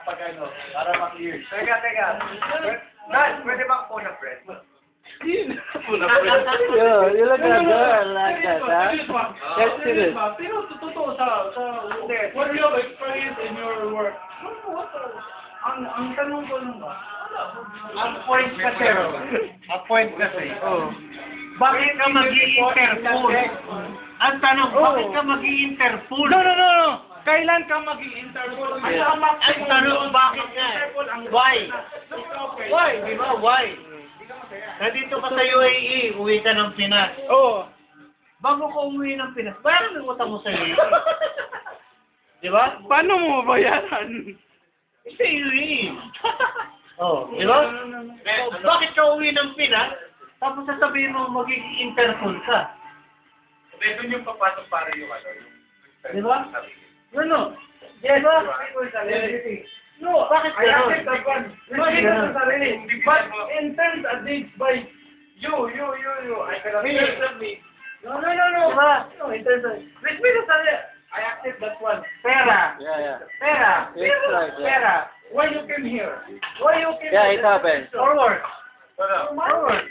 pag ano, para ma-clear. Teka. Nat, pwede bang phone a friend? Yo, you look at her like that, huh? That's serious. Pero totoo sa what do you have experience in your work? Ang tanong ko lang ba? Ang point kasi, Oh. bakit ka mag-i-interpol? Ang tanong, bakit ka mag-i-interpol? No. Kailan ka mag-i-interpol? Yeah. Ang tanong, bakit nga? Why? Why? Di ba? Why? Nandito ka sa UAE, uwi ka ng Pinas. Oo. Bago ka umuwi ng Pinas, bayaran mo yung utang mo sa UAE. Di ba? Paano mo bayaran? Sa UAE. Oh, di ba? Bakit ka uwi ng Pinas, tapos sasabihin mo magiging Interpol ka? Doon yung papasok para yung ano, yung... Di ba? No. Di ba? No, bakit I gano'n? accept that one. Bakit gano'n? But in terms of this by you, I cannot accept me. No. Diba? No, Interpol. Respeto sa I accept that one. pera. Yeah. Pera. It's right, yeah. Pera. Why you came here? Why you keep Yeah, it happens. Forward. Wala. Forward.